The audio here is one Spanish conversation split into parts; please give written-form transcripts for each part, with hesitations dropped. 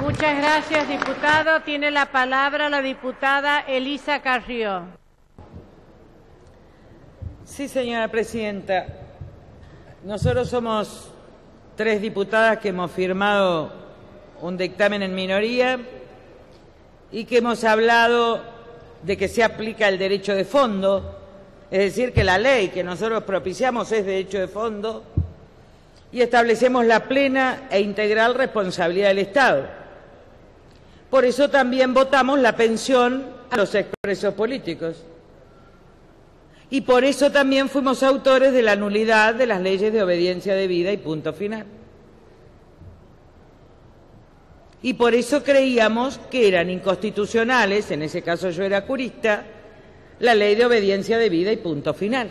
Muchas gracias, diputado. Tiene la palabra la diputada Elisa Carrió. Sí, señora presidenta. Nosotros somos 3 diputadas que hemos firmado un dictamen en minoría y que hemos hablado de que se aplica el derecho de fondo, es decir, que la ley que nosotros propiciamos es derecho de fondo y establecemos la plena e integral responsabilidad del Estado. Por eso también votamos la pensión a los expresos políticos. Y por eso también fuimos autores de la nulidad de las leyes de obediencia debida y punto final. Y por eso creíamos que eran inconstitucionales, en ese caso yo era jurista, la ley de obediencia debida y punto final.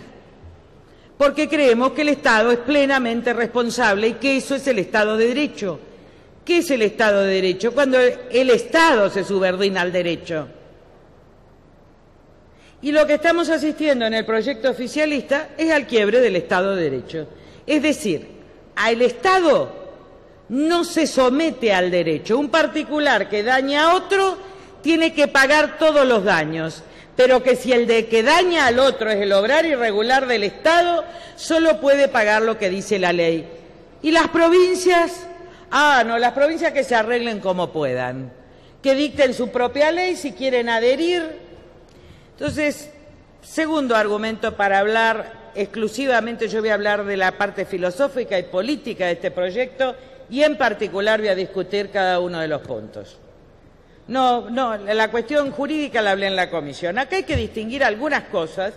Porque creemos que el Estado es plenamente responsable y que eso es el Estado de Derecho. ¿Qué es el Estado de Derecho? Cuando el Estado se subordina al derecho. Y lo que estamos asistiendo en el proyecto oficialista es al quiebre del Estado de Derecho. Es decir, el Estado no se somete al derecho. Un particular que daña a otro tiene que pagar todos los daños, pero que si el de que daña al otro es el obrar irregular del Estado, solo puede pagar lo que dice la ley. ¿Y las provincias? No, las provincias que se arreglen como puedan, que dicten su propia ley si quieren adherir. Entonces, segundo argumento para hablar exclusivamente, yo voy a hablar de la parte filosófica y política de este proyecto y en particular voy a discutir cada uno de los puntos. No, la cuestión jurídica la hablé en la comisión. Acá hay que distinguir algunas cosas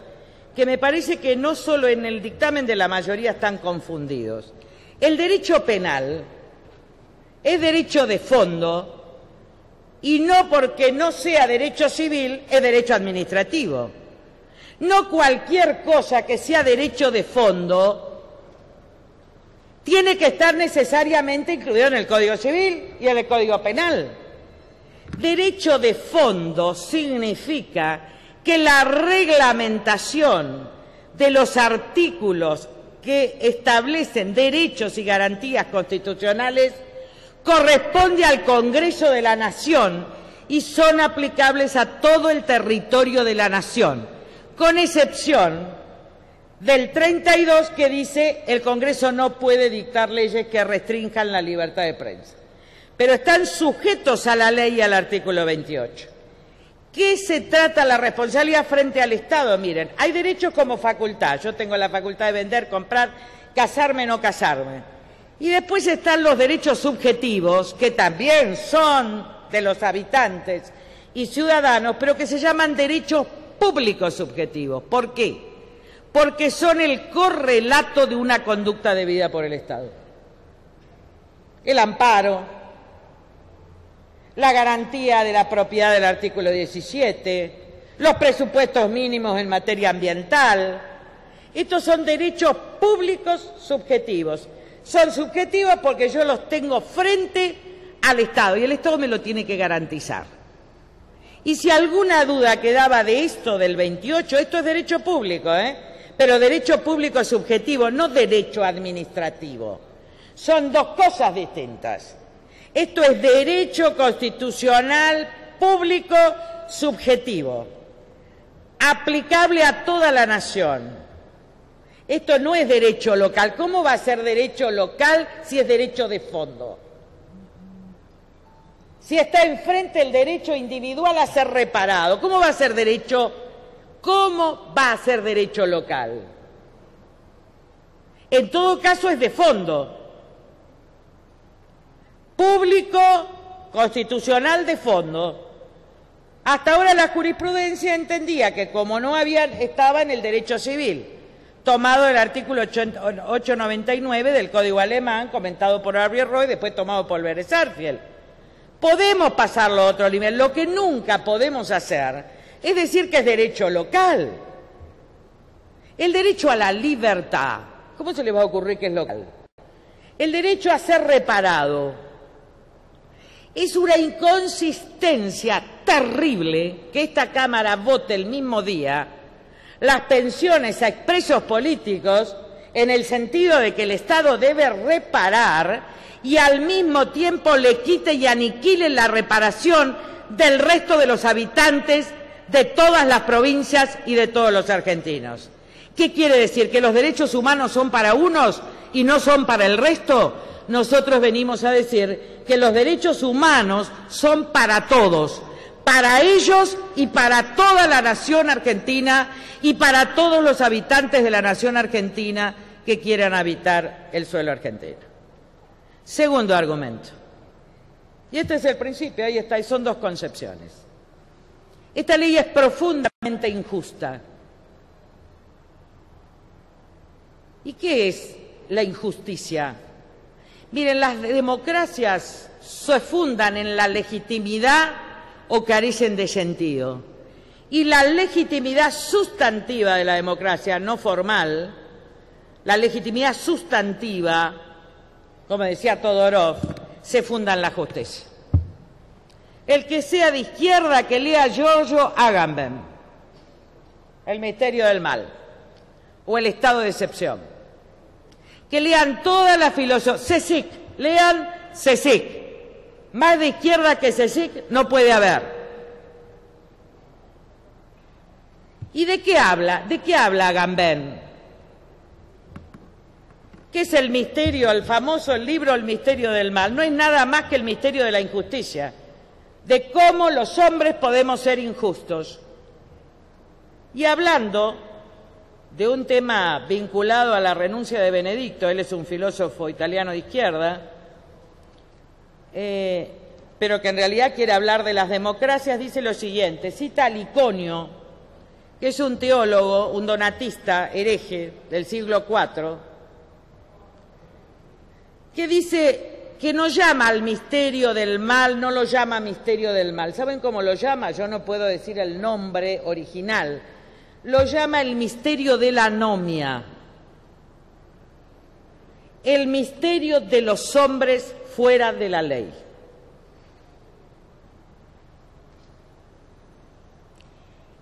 que me parece que no solo en el dictamen de la mayoría están confundidos. El derecho penal es derecho de fondo y no porque no sea derecho civil es derecho administrativo. No cualquier cosa que sea derecho de fondo tiene que estar necesariamente incluido en el Código Civil y en el Código Penal. Derecho de fondo significa que la reglamentación de los artículos que establecen derechos y garantías constitucionales corresponde al Congreso de la Nación y son aplicables a todo el territorio de la Nación, con excepción del 32 que dice el Congreso no puede dictar leyes que restrinjan la libertad de prensa. Pero están sujetos a la ley y al artículo 28. ¿Qué se trata la responsabilidad frente al Estado? Miren, hay derechos como facultad. Yo tengo la facultad de vender, comprar, casarme, no casarme. Y después están los derechos subjetivos, que también son de los habitantes y ciudadanos, pero que se llaman derechos públicos subjetivos. ¿Por qué? Porque son el correlato de una conducta debida por el Estado. El amparo, la garantía de la propiedad del artículo 17, los presupuestos mínimos en materia ambiental. Estos son derechos públicos subjetivos. Son subjetivos porque yo los tengo frente al Estado y el Estado me lo tiene que garantizar. Y si alguna duda quedaba de esto del 28, esto es derecho público, pero derecho público subjetivo, no derecho administrativo. Son dos cosas distintas. Esto es derecho constitucional público subjetivo, aplicable a toda la nación. Esto no es derecho local. ¿Cómo va a ser derecho local si es derecho de fondo? Si está enfrente el derecho individual a ser reparado, ¿cómo va a ser derecho local? En todo caso es de fondo. Público, constitucional de fondo. Hasta ahora la jurisprudencia entendía que como no estaba en el derecho civil, tomado el artículo 899 del Código Alemán, comentado por Arbie Roy, después tomado por Beresarfiel. Podemos pasarlo a otro nivel. Lo que nunca podemos hacer es decir que es derecho local. El derecho a la libertad, ¿cómo se le va a ocurrir que es local? El derecho a ser reparado. Es una inconsistencia terrible que esta Cámara vote el mismo día las pensiones a expresos políticos en el sentido de que el Estado debe reparar y al mismo tiempo le quite y aniquile la reparación del resto de los habitantes de todas las provincias y de todos los argentinos. ¿Qué quiere decir? ¿Que los derechos humanos son para unos y no son para el resto? Nosotros venimos a decir que los derechos humanos son para todos, para ellos y para toda la nación argentina y para todos los habitantes de la nación argentina que quieran habitar el suelo argentino. Segundo argumento. Y este es el principio, ahí está, y son dos concepciones. Esta ley es profundamente injusta. ¿Y qué es la injusticia? Miren, las democracias se fundan en la legitimidad o carecen de sentido. Y la legitimidad sustantiva de la democracia, no formal, la legitimidad sustantiva, como decía Todorov, se funda en la justicia. El que sea de izquierda, que lea Giorgio Agamben, El misterio del mal, o El estado de excepción. Que lean toda la filosofía. Csikszentmihalyi, lean Csikszentmihalyi. Más de izquierda que Csikszentmihalyi no puede haber. ¿Y de qué habla? ¿De qué habla Agamben? ¿Qué es el misterio, el famoso libro El misterio del mal? No es nada más que el misterio de la injusticia, de cómo los hombres podemos ser injustos. Y hablando de un tema vinculado a la renuncia de Benedicto, él es un filósofo italiano de izquierda, pero que en realidad quiere hablar de las democracias, dice lo siguiente, cita a Liconio, que es un teólogo, un donatista hereje del siglo IV, que dice que no llama al misterio del mal, no lo llama misterio del mal. ¿Saben cómo lo llama? Yo no puedo decir el nombre original. Lo llama el misterio de la anomia, el misterio de los hombres fuera de la ley.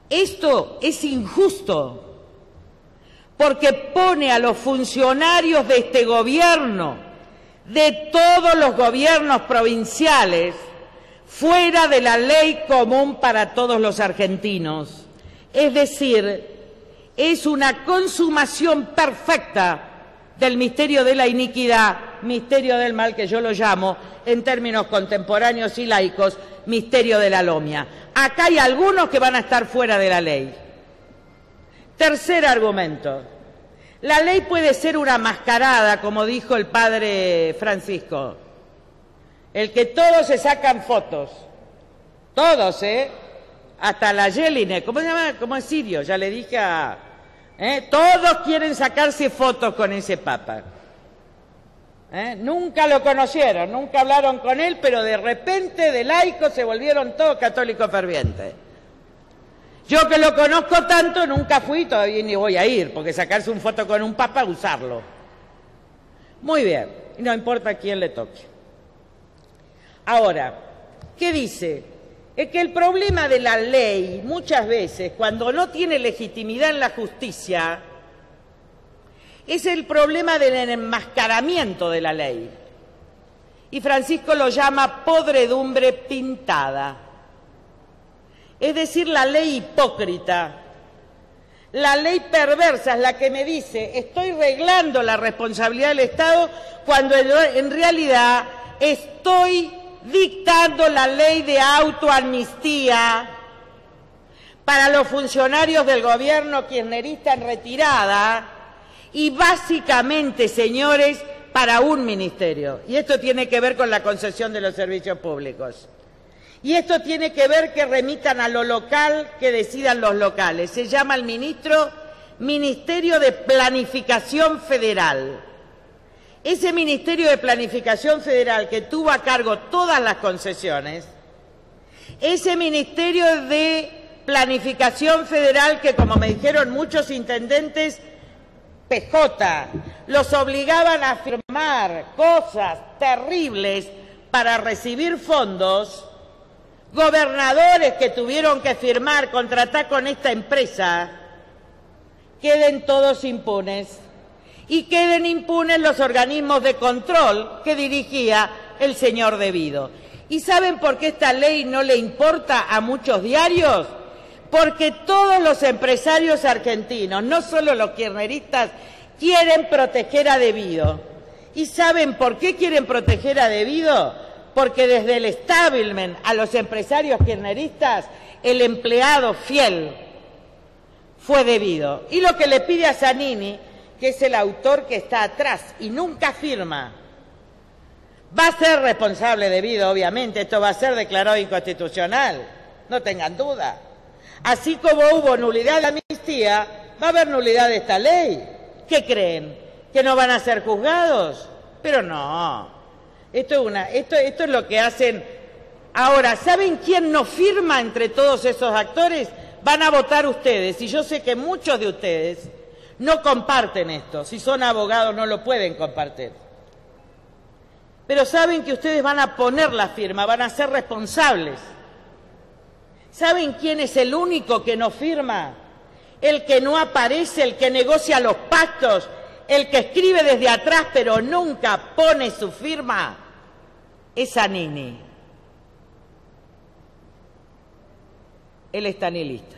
Esto es injusto porque pone a los funcionarios de este gobierno, de todos los gobiernos provinciales, fuera de la ley común para todos los argentinos. Es decir, es una consumación perfecta del misterio de la iniquidad, misterio del mal, que yo lo llamo, en términos contemporáneos y laicos, misterio de la anomia. Acá hay algunos que van a estar fuera de la ley. Tercer argumento. La ley puede ser una mascarada, como dijo el padre Francisco. El que todos se sacan fotos. Todos, hasta la Jelinek, ¿cómo se llama? ¿Cómo es sirio? Ya le dije a... Todos quieren sacarse fotos con ese papa. Nunca lo conocieron, nunca hablaron con él, pero de repente de laicos se volvieron todos católicos fervientes. Yo que lo conozco tanto, nunca fui, todavía ni voy a ir, porque sacarse un foto con un papa, usarlo. Muy bien, no importa quién le toque. Ahora, ¿qué dice? Es que el problema de la ley, muchas veces, cuando no tiene legitimidad en la justicia, es el problema del enmascaramiento de la ley. Y Francisco lo llama podredumbre pintada. Es decir, la ley hipócrita. La ley perversa es la que me dice, estoy reglando la responsabilidad del Estado, cuando en realidad estoy dictando la ley de autoamnistía para los funcionarios del gobierno kirchnerista en retirada y básicamente, señores, para un ministerio. Y esto tiene que ver con la concesión de los servicios públicos. Y esto tiene que ver que remitan a lo local, que decidan los locales. Se llama el Ministerio de Planificación Federal. Ese Ministerio de Planificación Federal que tuvo a cargo todas las concesiones, ese Ministerio de Planificación Federal que, como me dijeron muchos intendentes, PJ, los obligaban a firmar cosas terribles para recibir fondos, gobernadores que tuvieron que firmar, contratar con esta empresa, queden todos impunes. y queden impunes los organismos de control que dirigía el señor Devido. ¿Y saben por qué esta ley no le importa a muchos diarios? Porque todos los empresarios argentinos, no solo los kirchneristas, quieren proteger a Devido. ¿Y saben por qué quieren proteger a Devido? Porque desde el establishment a los empresarios kirchneristas, el empleado fiel fue Devido. Y lo que le pide a Zanini, que es el autor que está atrás y nunca firma, va a ser responsable Devido, obviamente, esto va a ser declarado inconstitucional, no tengan duda. Así como hubo nulidad de la amnistía, va a haber nulidad de esta ley. ¿Qué creen? ¿Que no van a ser juzgados? Pero no. Esto es lo que hacen. Ahora, ¿saben quién no firma entre todos esos actores? Van a votar ustedes, y yo sé que muchos de ustedes no comparten esto. Si son abogados no lo pueden compartir. Pero saben que ustedes van a poner la firma, van a ser responsables. ¿Saben quién es el único que no firma? El que no aparece, el que negocia los pactos, el que escribe desde atrás pero nunca pone su firma, es Zanini. Él está nihilista.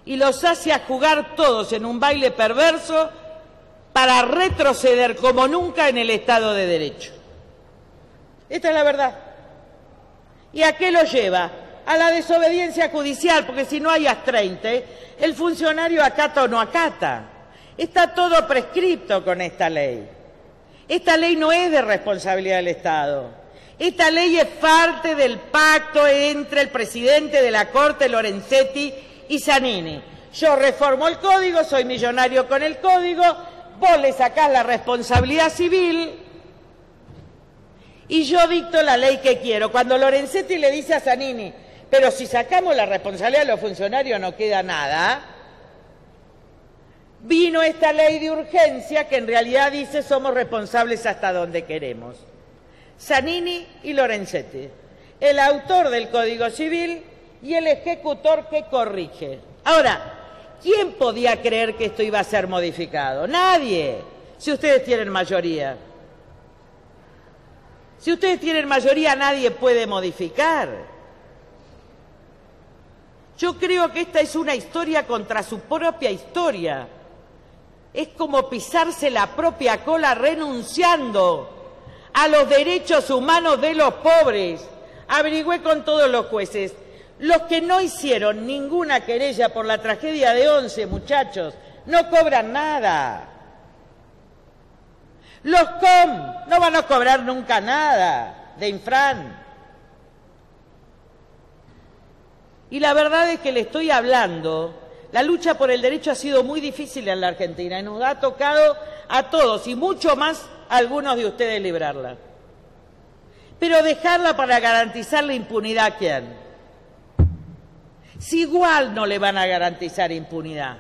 Y los hace a jugar todos en un baile perverso para retroceder como nunca en el Estado de Derecho. Esta es la verdad. ¿Y a qué lo lleva? A la desobediencia judicial, porque si no hay astreinte, el funcionario acata o no acata. Está todo prescripto con esta ley. Esta ley no es de responsabilidad del Estado. Esta ley es parte del pacto entre el presidente de la Corte, Lorenzetti, y Zanini. Yo reformo el código, soy millonario con el código, vos le sacás la responsabilidad civil y yo dicto la ley que quiero. Cuando Lorenzetti le dice a Zanini, pero si sacamos la responsabilidad de los funcionarios no queda nada, vino esta ley de urgencia que en realidad dice somos responsables hasta donde queremos. Zanini y Lorenzetti, el autor del Código Civil y el ejecutor que corrige. Ahora, ¿quién podía creer que esto iba a ser modificado? Nadie, si ustedes tienen mayoría. Si ustedes tienen mayoría, nadie puede modificar. Yo creo que esta es una historia contra su propia historia. Es como pisarse la propia cola renunciando a los derechos humanos de los pobres. Averigüé con todos los jueces. Los que no hicieron ninguna querella por la tragedia de Once, muchachos, no cobran nada. Los COM no van a cobrar nunca nada de Infran. Y la verdad es que le estoy hablando, la lucha por el derecho ha sido muy difícil en la Argentina y nos ha tocado a todos y mucho más a algunos de ustedes librarla. Pero dejarla para garantizar la impunidad, ¿a quién? Si igual no le van a garantizar impunidad.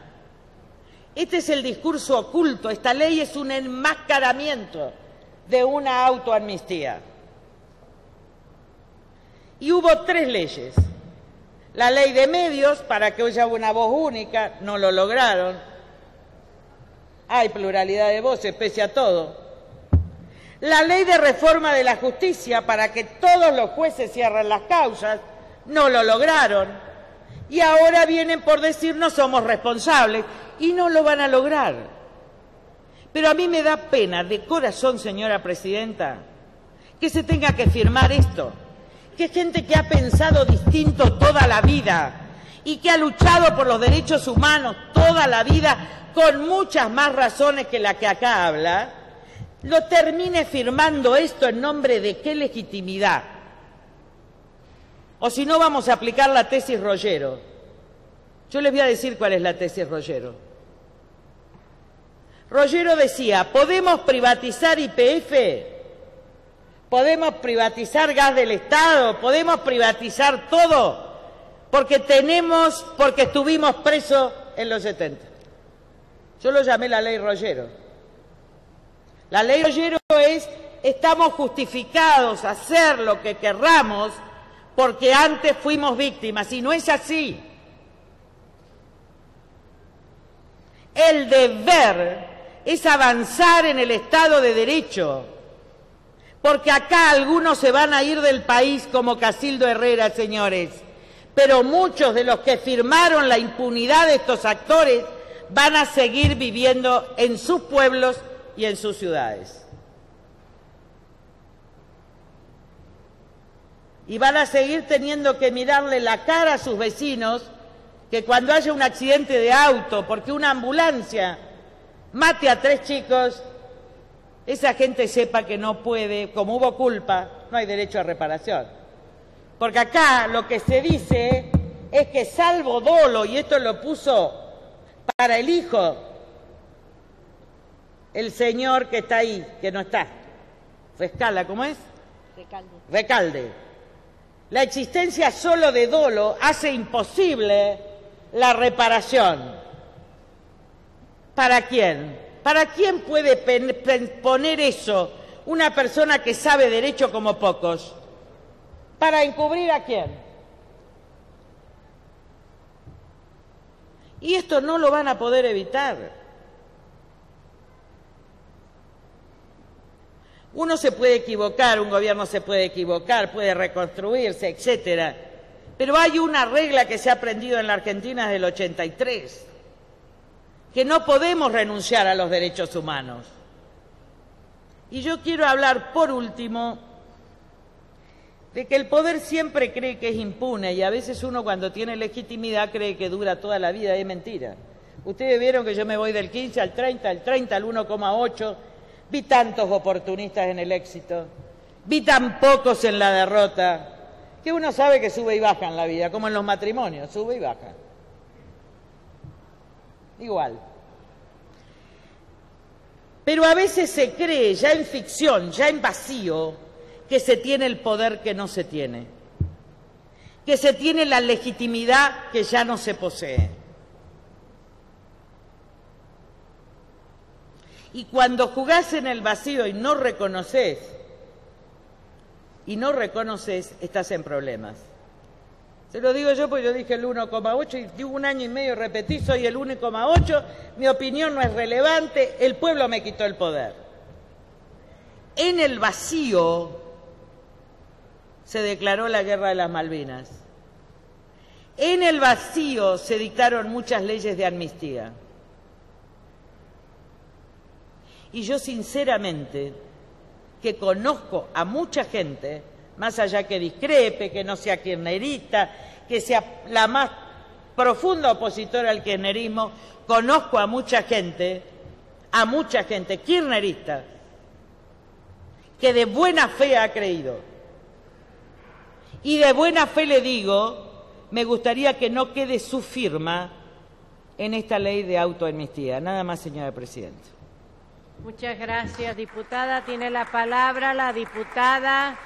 Este es el discurso oculto, esta ley es un enmascaramiento de una autoamnistía. Y hubo 3 leyes. La ley de medios, para que haya una voz única, no lo lograron. Hay pluralidad de voces, pese a todo. La ley de reforma de la justicia, para que todos los jueces cierren las causas, no lo lograron. Y ahora vienen por decir no somos responsables, y no lo van a lograr. Pero a mí me da pena, de corazón, señora presidenta, que se tenga que firmar esto. Que gente que ha pensado distinto toda la vida y que ha luchado por los derechos humanos toda la vida con muchas más razones que la que acá habla, lo termine firmando esto en nombre de qué legitimidad. O si no, vamos a aplicar la tesis Rollero. Yo les voy a decir cuál es la tesis Rollero. Rollero decía, ¿podemos privatizar YPF? Podemos privatizar gas del Estado, podemos privatizar todo, porque estuvimos presos en los 70. Yo lo llamé la ley Rollero. La ley Rollero es, estamos justificados a hacer lo que querramos, porque antes fuimos víctimas, y no es así. El deber es avanzar en el Estado de Derecho, porque acá algunos se van a ir del país como Casildo Herrera, señores, pero muchos de los que firmaron la impunidad de estos actores van a seguir viviendo en sus pueblos y en sus ciudades. Y van a seguir teniendo que mirarle la cara a sus vecinos que cuando haya un accidente de auto, porque una ambulancia mate a 3 chicos, esa gente sepa que no puede, como hubo culpa, no hay derecho a reparación. Porque acá lo que se dice es que salvo dolo, y esto lo puso para el hijo, el señor que está ahí, que no está, Rescala, ¿cómo es? Recalde. La existencia solo de dolo hace imposible la reparación. ¿Para quién? ¿Para quién puede poner eso una persona que sabe derecho como pocos? ¿Para encubrir a quién? Y esto no lo van a poder evitar. Uno se puede equivocar, un gobierno se puede equivocar, puede reconstruirse, etcétera. Pero hay una regla que se ha aprendido en la Argentina desde el 83, que no podemos renunciar a los derechos humanos. Y yo quiero hablar, por último, de que el poder siempre cree que es impune, y a veces uno cuando tiene legitimidad cree que dura toda la vida, es mentira. Ustedes vieron que yo me voy del 15 al 30, al 30 al 1,8, vi tantos oportunistas en el éxito, vi tan pocos en la derrota, que uno sabe que sube y baja en la vida, como en los matrimonios, sube y baja. Igual. Pero a veces se cree, ya en ficción, ya en vacío, que se tiene el poder que no se tiene, que se tiene la legitimidad que ya no se posee. Y cuando jugás en el vacío y no reconoces, estás en problemas. Se lo digo yo porque yo dije el 1,8 y un año y medio repetí, soy el 1,8, mi opinión no es relevante, el pueblo me quitó el poder. En el vacío se declaró la guerra de las Malvinas. En el vacío se dictaron muchas leyes de amnistía. Y yo sinceramente, que conozco a mucha gente, más allá que discrepe, que no sea kirchnerista, que sea la más profunda opositora al kirchnerismo, conozco a mucha gente kirchnerista, que de buena fe ha creído. Y de buena fe le digo, me gustaría que no quede su firma en esta ley de autoamnistía. Nada más, señora presidenta. Muchas gracias, diputada. Tiene la palabra la diputada